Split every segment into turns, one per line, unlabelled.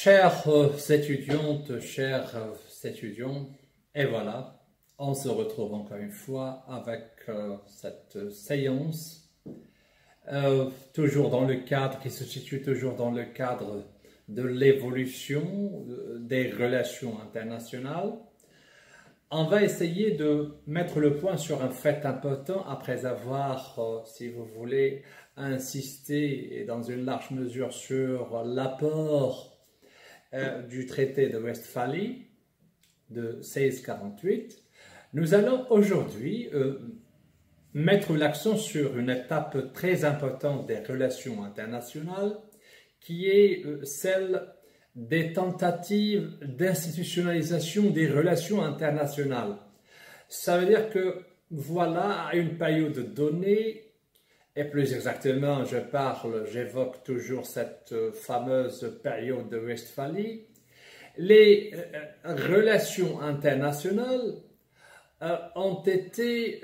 Chères étudiantes, chers étudiants, et voilà, on se retrouve encore une fois avec cette séance, toujours dans le cadre, qui se situe toujours dans le cadre de l'évolution des relations internationales. On va essayer de mettre le point sur un fait important après avoir, si vous voulez, insisté et dans une large mesure sur l'apport du traité de Westphalie de 1648. Nous allons aujourd'hui mettre l'accent sur une étape très importante des relations internationales qui est celle des tentatives d'institutionnalisation des relations internationales. Ça veut dire que voilà, à une période donnée, et plus exactement, j'évoque toujours cette fameuse période de Westphalie, les relations internationales ont été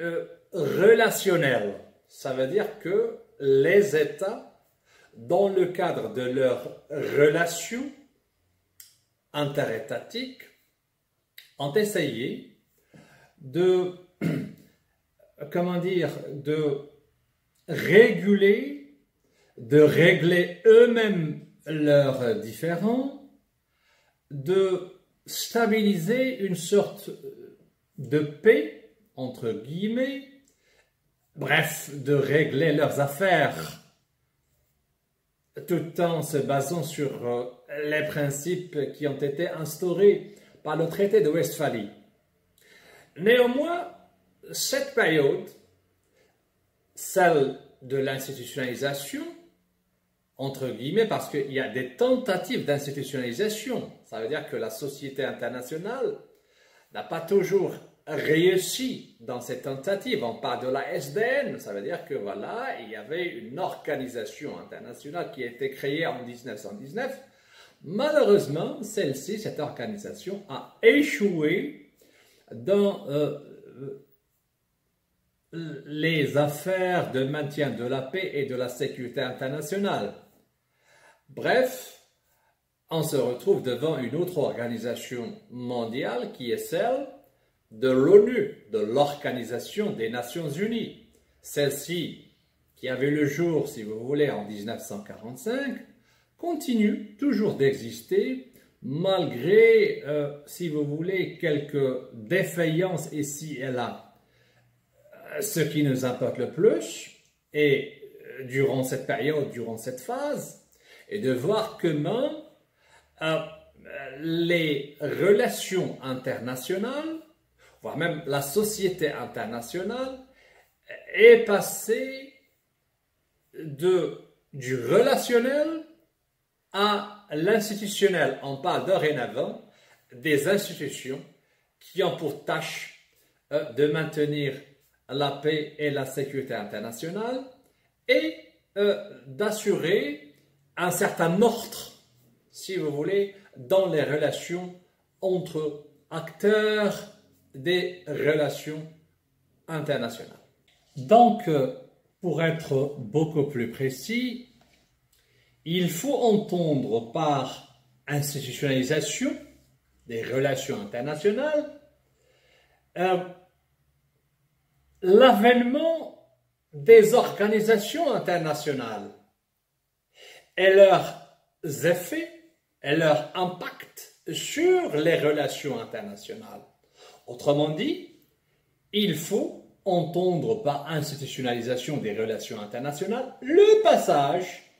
relationnelles. Ça veut dire que les États, dans le cadre de leurs relations interétatiques, ont essayé de, de régler eux-mêmes leurs différends, de stabiliser une sorte de paix, entre guillemets, bref, de régler leurs affaires, tout en se basant sur les principes qui ont été instaurés par le traité de Westphalie. Néanmoins, cette période, celle de l'institutionnalisation, entre guillemets, parce qu'il y a des tentatives d'institutionnalisation. Ça veut dire que la société internationale n'a pas toujours réussi dans ces tentatives. On parle de la SDN, ça veut dire que voilà, il y avait une organisation internationale qui a été créée en 1919. Malheureusement, cette organisation a échoué dans les affaires de maintien de la paix et de la sécurité internationale. Bref, on se retrouve devant une autre organisation mondiale qui est celle de l'ONU, de l'Organisation des Nations Unies. Celle-ci, qui avait le jour, si vous voulez, en 1945, continue toujours d'exister malgré, si vous voulez, quelques défaillances ici et là. Ce qui nous importe le plus, et durant cette période, durant cette phase, est de voir comment les relations internationales, voire même la société internationale, est passée du relationnel à l'institutionnel. On parle dorénavant des institutions qui ont pour tâche de maintenir la paix et la sécurité internationale et d'assurer un certain ordre, si vous voulez, dans les relations entre acteurs des relations internationales. Donc, pour être beaucoup plus précis, il faut entendre par institutionnalisation des relations internationales l'avènement des organisations internationales et leurs effets et leur impact sur les relations internationales. Autrement dit, il faut entendre par institutionnalisation des relations internationales le passage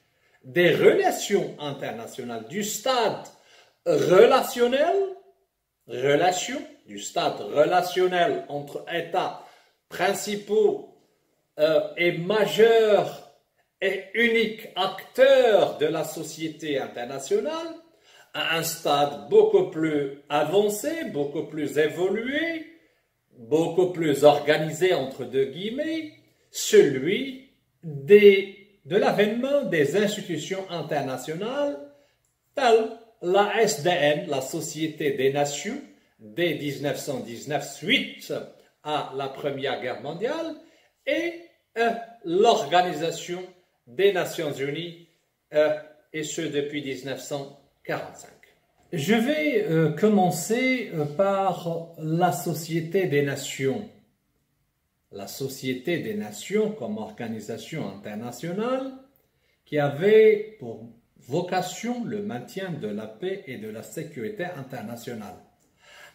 des relations internationales du stade relationnel, du stade relationnel entre États principaux et majeurs et uniques acteurs de la société internationale à un stade beaucoup plus avancé, beaucoup plus évolué, beaucoup plus organisé entre deux guillemets, celui de l'avènement des institutions internationales telles la SDN, la Société des Nations, dès 1919 suite à la Première Guerre mondiale, et l'Organisation des Nations Unies, et ce depuis 1945. Je vais commencer par la Société des Nations. La Société des Nations comme organisation internationale qui avait pour vocation le maintien de la paix et de la sécurité internationale.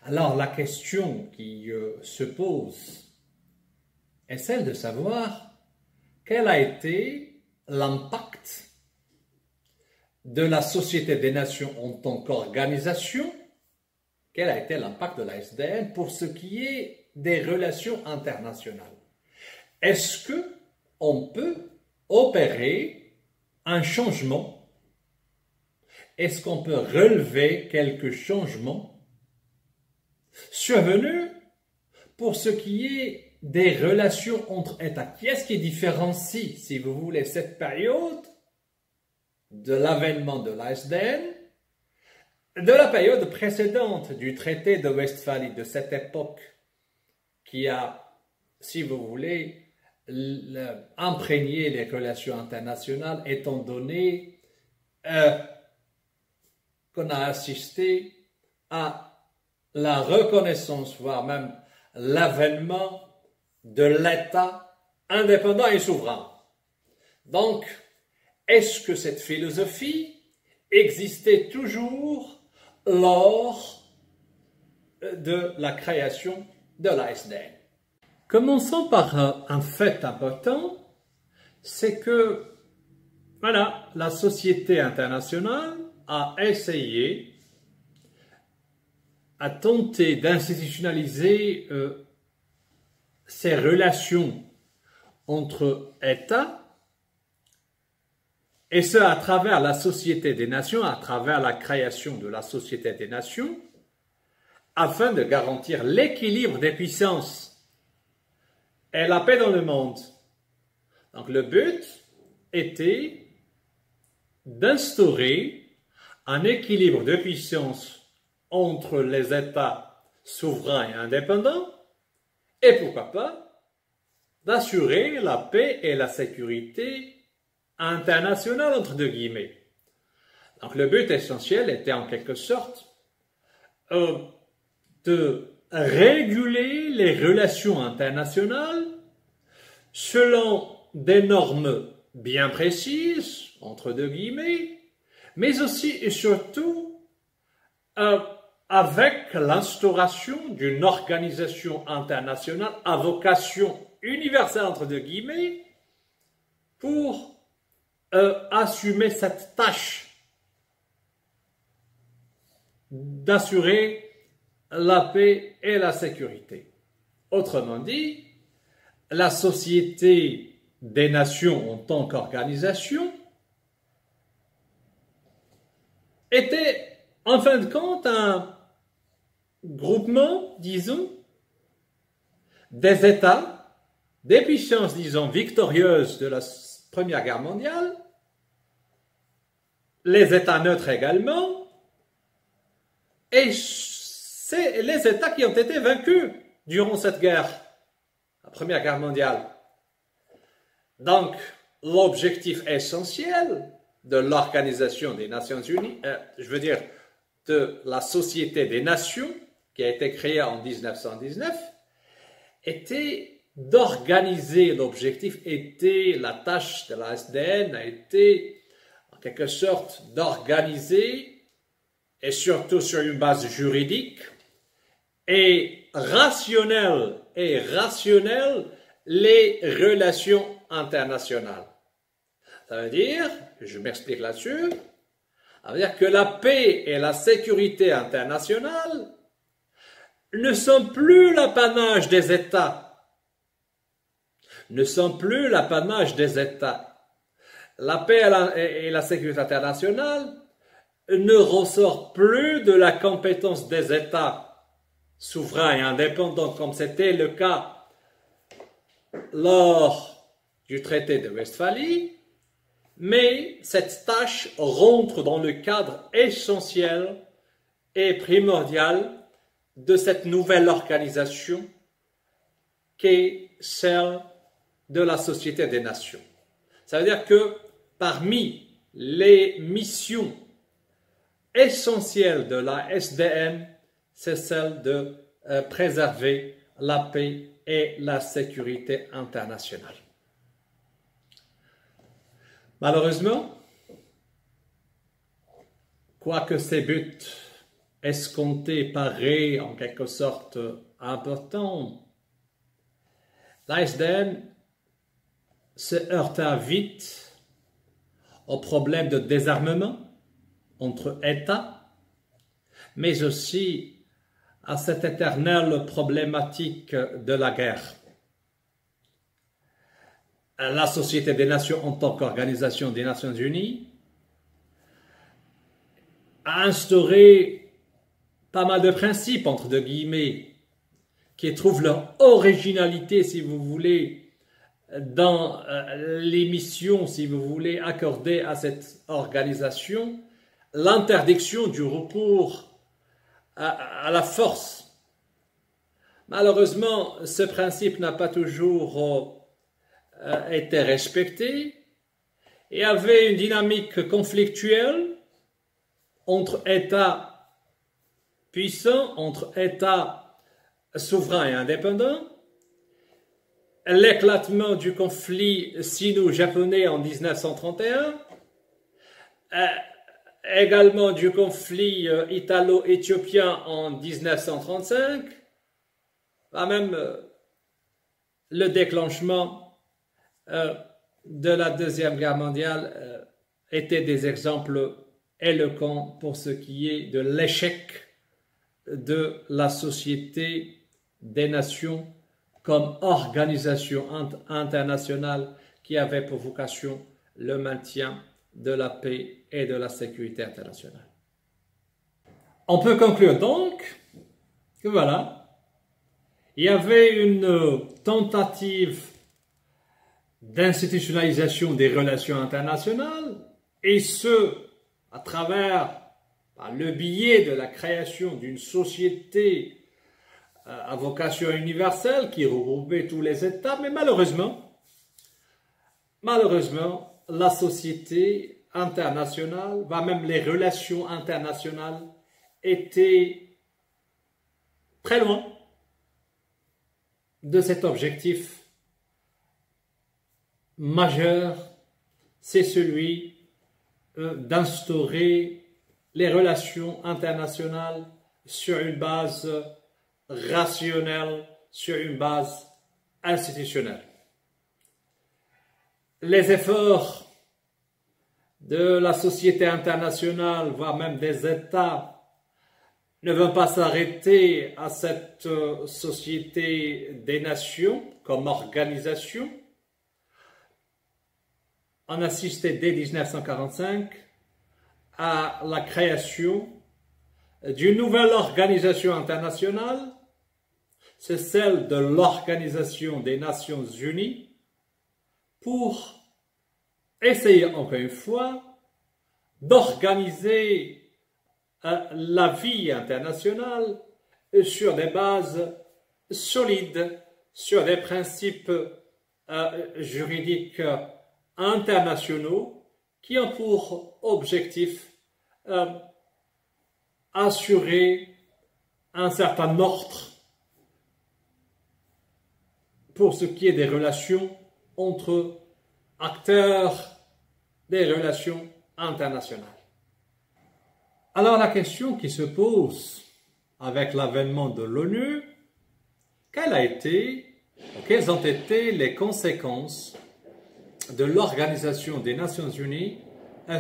Alors la question qui se pose est celle de savoir quel a été l'impact de la Société des Nations en tant qu'organisation, quel a été l'impact de la SDN pour ce qui est des relations internationales. Est-ce qu'on peut opérer un changement? Est-ce qu'on peut relever quelques changements survenus pour ce qui est des relations entre États? Qu'est-ce qui différencie, si vous voulez, cette période de l'avènement de l'ASDN de la période précédente du traité de Westphalie, de cette époque qui a, si vous voulez, imprégné les relations internationales, étant donné qu'on a assisté à la reconnaissance, voire même l'avènement de l'État indépendant et souverain. Donc, est-ce que cette philosophie existait toujours lors de la création de l'ASDN? Commençons par un fait important, c'est que voilà, la société internationale a essayé, a tenté d'institutionnaliser ces relations entre États, et ce à travers la Société des Nations, à travers la création de la Société des Nations, afin de garantir l'équilibre des puissances et la paix dans le monde. Donc le but était d'instaurer un équilibre de puissance entre les États souverains et indépendants, et pourquoi pas, d'assurer la paix et la sécurité internationale entre deux guillemets. Donc le but essentiel était en quelque sorte de réguler les relations internationales selon des normes bien précises, entre deux guillemets, mais aussi et surtout avec l'instauration d'une organisation internationale à vocation universelle, entre deux guillemets, pour assumer cette tâche d'assurer la paix et la sécurité. Autrement dit, la Société des Nations en tant qu'organisation était en fin de compte un groupement, disons, des États, des puissances, disons, victorieuses de la Première Guerre mondiale, les États neutres également, et c'est les États qui ont été vaincus durant cette guerre, la Première Guerre mondiale. Donc, l'objectif essentiel de l'Organisation des Nations Unies, je veux dire de la Société des Nations, qui a été créée en 1919, était d'organiser, l'objectif était, la tâche de la SDN a été en quelque sorte d'organiser, et surtout sur une base juridique, et rationnelle les relations internationales. Ça veut dire, je m'explique là-dessus, ça veut dire que la paix et la sécurité internationale ne sont plus l'apanage des États. Ne sont plus l'apanage des États. La paix et la sécurité internationale ne ressort plus de la compétence des États souverains et indépendants comme c'était le cas lors du traité de Westphalie, mais cette tâche rentre dans le cadre essentiel et primordial de cette nouvelle organisation qu'est celle de la Société des Nations. Ça veut dire que parmi les missions essentielle de la SDN, c'est celle de préserver la paix et la sécurité internationale. Malheureusement, quoique ces buts escomptés paraissent en quelque sorte importants, la SDN se heurta vite au problème de désarmement entre États, mais aussi à cette éternelle problématique de la guerre. La Société des Nations, en tant qu'organisation des Nations Unies, a instauré pas mal de principes, entre deux guillemets, qui trouvent leur originalité, si vous voulez, dans les missions, si vous voulez, accordées à cette organisation, l'interdiction du recours à la force. Malheureusement, ce principe n'a pas toujours été respecté et avait une dynamique conflictuelle entre États puissants, entre États souverains et indépendants. L'éclatement du conflit sino-japonais en 1931, également du conflit italo-éthiopien en 1935, même le déclenchement de la Deuxième Guerre mondiale étaient des exemples éloquents pour ce qui est de l'échec de la Société des Nations comme organisation internationale qui avait pour vocation le maintien de la paix et de la sécurité internationale. On peut conclure donc que voilà, il y avait une tentative d'institutionnalisation des relations internationales, et ce, à travers le biais de la création d'une société à vocation universelle qui regroupait tous les États, mais malheureusement, la société internationale, même les relations internationales, étaient très loin de cet objectif majeur, c'est celui d'instaurer les relations internationales sur une base rationnelle, sur une base institutionnelle. Les efforts de la société internationale, voire même des États, ne vont pas s'arrêter à cette société des nations comme organisation. On assistait dès 1945 à la création d'une nouvelle organisation internationale, c'est celle de l'Organisation des Nations Unies, pour essayer encore une fois d'organiser la vie internationale sur des bases solides, sur des principes juridiques internationaux qui ont pour objectif assurer un certain ordre pour ce qui est des relations entre acteurs des relations internationales. Alors la question qui se pose avec l'avènement de l'ONU, quelles ont été les conséquences de l'Organisation des Nations Unies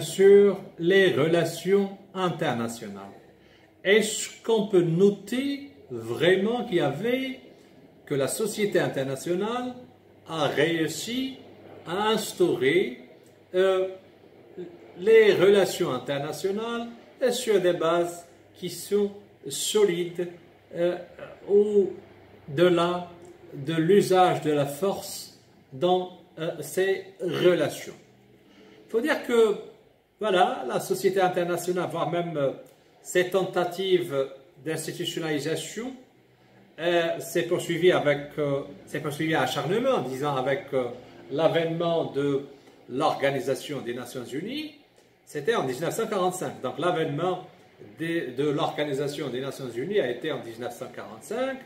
sur les relations internationales? Est-ce qu'on peut noter vraiment que la société internationale a réussi à instaurer les relations internationales sur des bases qui sont solides au-delà de l'usage de la force dans ces relations? Il faut dire que voilà, la société internationale, voire même ces tentatives d'institutionnalisation, s'est poursuivie à acharnement, disons, avec l'avènement de l'Organisation des Nations Unies. C'était en 1945. Donc l'avènement de l'Organisation des Nations Unies a été en 1945,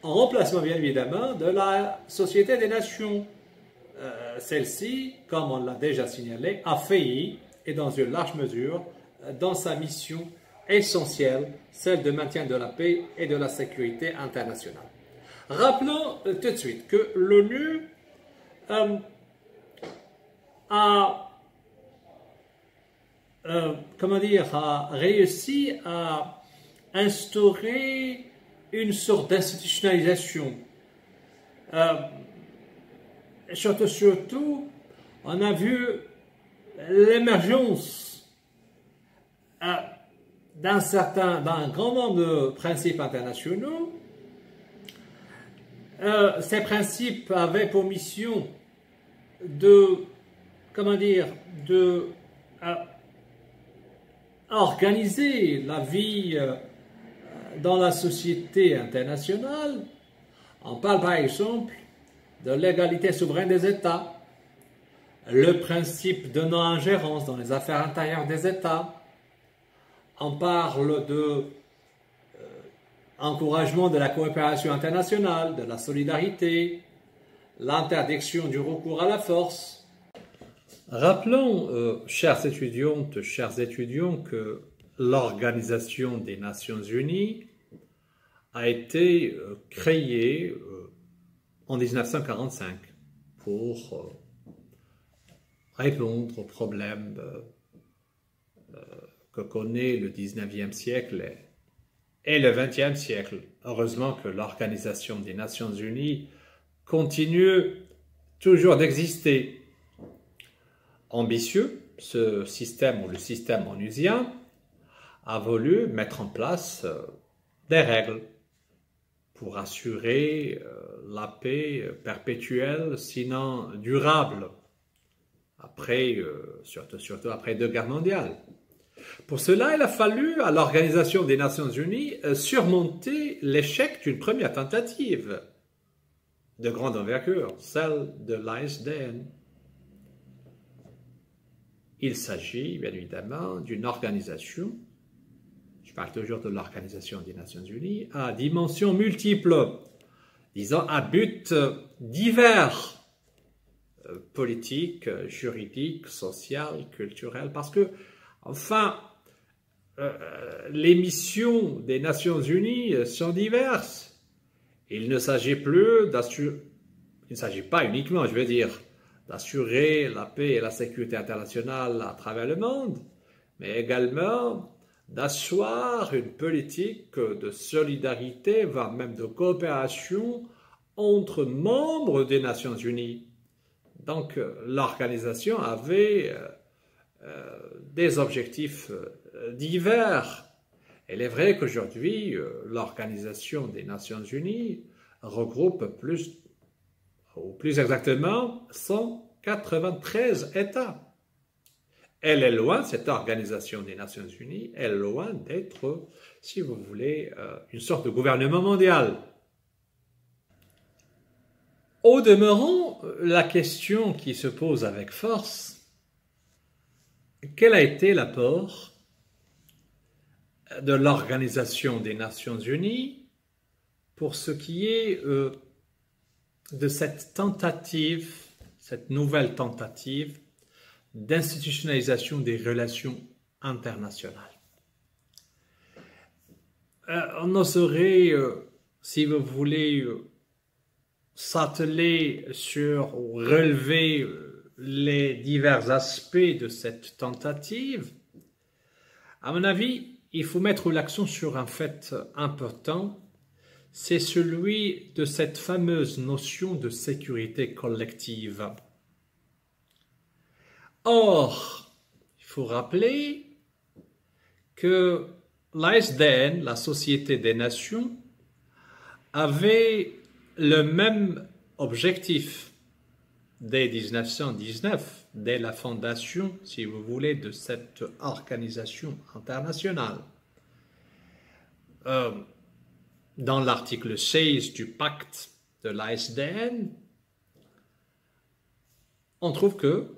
en remplacement bien évidemment de la Société des Nations. Celle-ci, comme on l'a déjà signalé, a failli, et dans une large mesure, dans sa mission essentielle, celle de maintien de la paix et de la sécurité internationale. Rappelons tout de suite que l'ONU a réussi à instaurer une sorte d'institutionnalisation. Surtout, on a vu l'émergence d'un grand nombre de principes internationaux. Ces principes avaient pour mission organiser la vie dans la société internationale. On parle par exemple de l'égalité souveraine des États, le principe de non-ingérence dans les affaires intérieures des États. On parle de encouragement de la coopération internationale, de la solidarité, l'interdiction du recours à la force. Rappelons, chères étudiantes, chers étudiants, que l'Organisation des Nations Unies a été créée en 1945 pour répondre aux problèmes que connaît le 19e siècle et le 20e siècle. Heureusement que l'Organisation des Nations Unies continue toujours d'exister. Ambitieux, ce système ou le système onusien a voulu mettre en place des règles pour assurer la paix perpétuelle, sinon durable, surtout après 2 guerres mondiales. Pour cela, il a fallu à l'Organisation des Nations Unies surmonter l'échec d'une première tentative de grande envergure, celle de l'ASDN. Il s'agit bien évidemment d'une organisation, je parle toujours de l'Organisation des Nations Unies, à dimensions multiples, disons à buts divers, politiques, juridiques, sociales, culturels, parce que, enfin, les missions des Nations Unies sont diverses. Il ne s'agit pas uniquement, je veux dire, d'assurer la paix et la sécurité internationale à travers le monde, mais également d'asseoir une politique de solidarité, voire même de coopération entre membres des Nations Unies. Donc, l'organisation avait des objectifs divers. Il est vrai qu'aujourd'hui, l'Organisation des Nations Unies regroupe plus exactement 193 États. Elle est loin, cette Organisation des Nations Unies, est loin d'être, si vous voulez, une sorte de gouvernement mondial. Au demeurant, la question qui se pose avec force, quel a été l'apport de l'Organisation des Nations Unies pour ce qui est de cette tentative, cette nouvelle tentative d'institutionnalisation des relations internationales. On oserait, si vous voulez, s'atteler sur ou relever les divers aspects de cette tentative. À mon avis, il faut mettre l'accent sur un fait important, c'est celui de cette fameuse notion de sécurité collective. Or, il faut rappeler que l'ASDN, la Société des Nations, avait le même objectif dès 1919, dès la fondation, si vous voulez, de cette organisation internationale. Dans l'article 16 du pacte de l'ASDN, on trouve que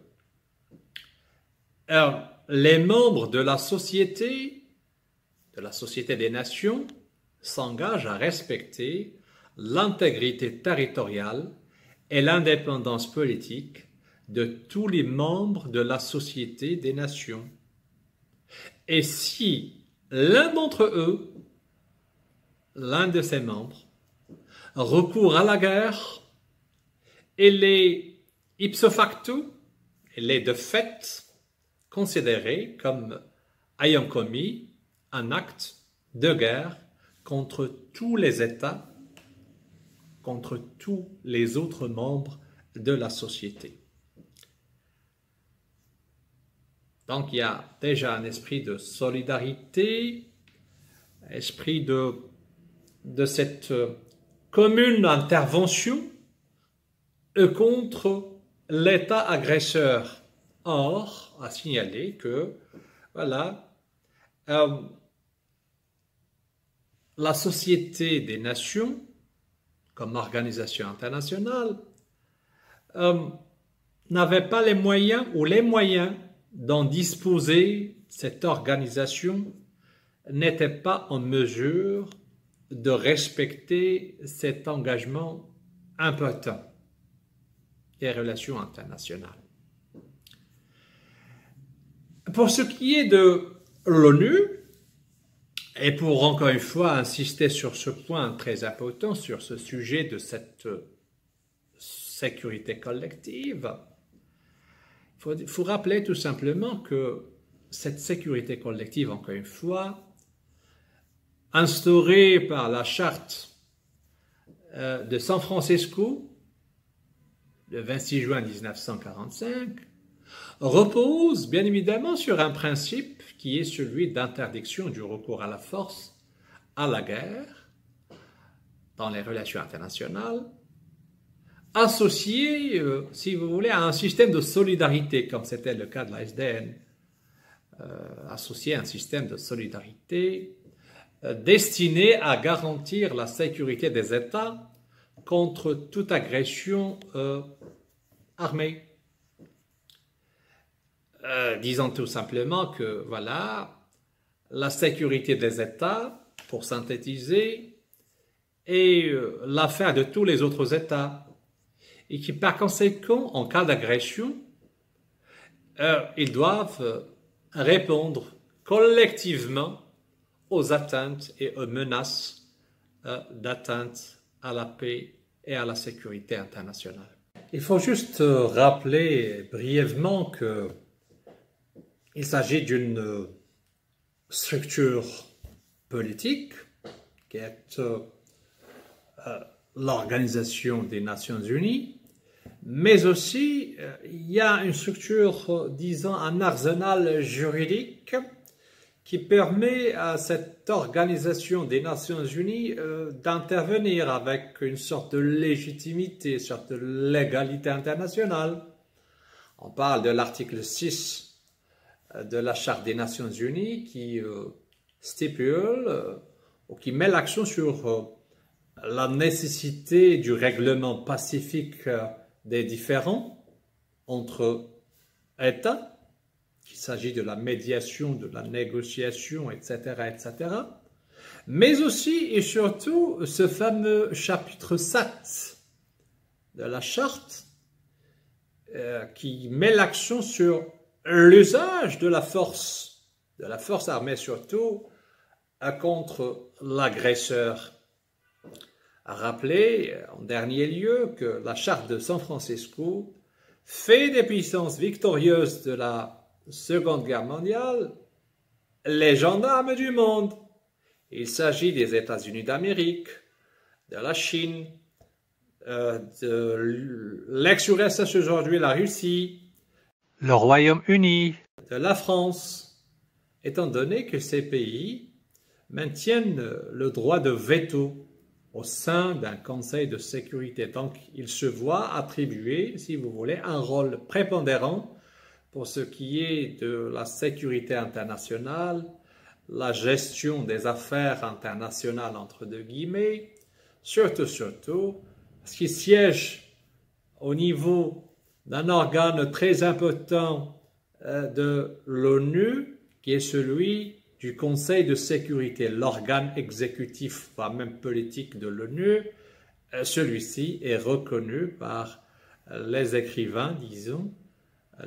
les membres de la société de la Société des Nations s'engage à respecter l'intégrité territoriale et l'indépendance politique de tous les membres de la Société des Nations. Et si l'un d'entre eux, l'un de ses membres, recourt à la guerre, il est ipso facto, il est de fait considéré comme ayant commis un acte de guerre contre tous les États, contre tous les autres membres de la société. Donc il y a déjà un esprit de solidarité, esprit de cette commune intervention contre l'État agresseur. Or, à signaler que, voilà, la Société des Nations, comme organisation internationale, n'avait pas les moyens ou les moyens dont disposer cette organisation n'était pas en mesure de respecter cet engagement important des relations internationales. Pour ce qui est de l'ONU, et pour encore une fois insister sur ce point très important, sur ce sujet de cette sécurité collective, il faut rappeler tout simplement que cette sécurité collective, encore une fois, instaurée par la charte de San Francisco, le 26 juin 1945, repose bien évidemment sur un principe qui est celui d'interdiction du recours à la force, à la guerre, dans les relations internationales, associé, si vous voulez, à un système de solidarité, comme c'était le cas de la SDN, associé à un système de solidarité destiné à garantir la sécurité des États contre toute agression armée. Disons tout simplement que, voilà, la sécurité des États, pour synthétiser, est l'affaire de tous les autres États, et qui par conséquent, en cas d'agression, ils doivent répondre collectivement aux atteintes et aux menaces d'atteinte à la paix et à la sécurité internationale. Il faut juste rappeler brièvement qu'il s'agit d'une structure politique qui est l'Organisation des Nations Unies, mais aussi il y a une structure, disons, un arsenal juridique qui permet à cette Organisation des Nations Unies d'intervenir avec une sorte de légitimité, une sorte de légalité internationale. On parle de l'article 6 de la Charte des Nations Unies qui stipule ou qui met l'accent sur la nécessité du règlement pacifique des différends entre États, qu'il s'agit de la médiation, de la négociation, etc., etc., mais aussi et surtout ce fameux chapitre 7 de la Charte qui met l'accent sur l'usage de la force armée surtout, contre l'agresseur. À rappeler en dernier lieu que la Charte de San Francisco fait des puissances victorieuses de la Seconde Guerre mondiale les gendarmes du monde. Il s'agit des États-Unis d'Amérique, de la Chine, de l'ex-URSS aujourd'hui, la Russie, le Royaume-Uni, de la France, étant donné que ces pays maintiennent le droit de veto au sein d'un Conseil de sécurité. Donc, ils se voient attribuer, si vous voulez, un rôle prépondérant pour ce qui est de la sécurité internationale, la gestion des affaires internationales, entre deux guillemets, surtout, parce qu'ils siègent au niveau d'un organe très important de l'ONU, qui est celui du Conseil de sécurité, l'organe exécutif, voire même politique de l'ONU. Celui-ci est reconnu par les écrivains, disons,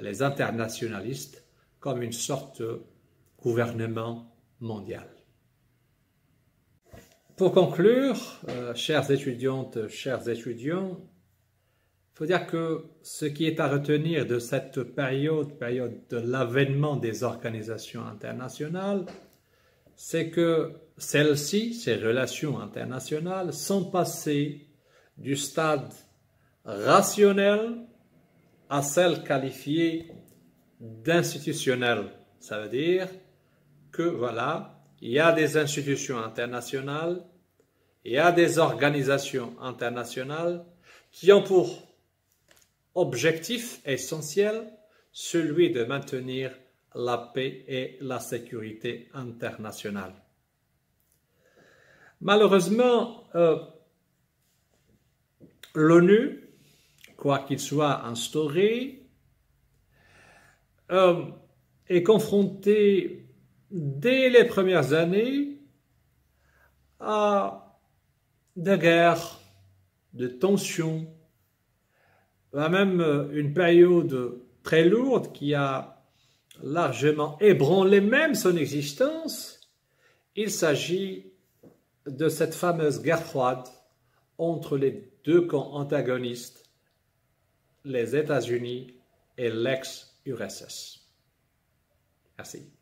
les internationalistes, comme une sorte de gouvernement mondial. Pour conclure, chères étudiantes, chers étudiants, il faut dire que ce qui est à retenir de cette période de l'avènement des organisations internationales, c'est que celles-ci, ces relations internationales, sont passées du stade rationnel à celle qualifiée d'institutionnelle. Ça veut dire que voilà, il y a des institutions internationales, il y a des organisations internationales qui ont pour objectif essentiel celui de maintenir la paix et la sécurité internationale. Malheureusement, l'ONU, quoi qu'il soit instauré, est confrontée dès les premières années à des guerres, de tensions, à même une période très lourde qui a largement ébranlé même son existence. Il s'agit de cette fameuse guerre froide entre les deux camps antagonistes, les États-Unis et l'ex-URSS. Merci.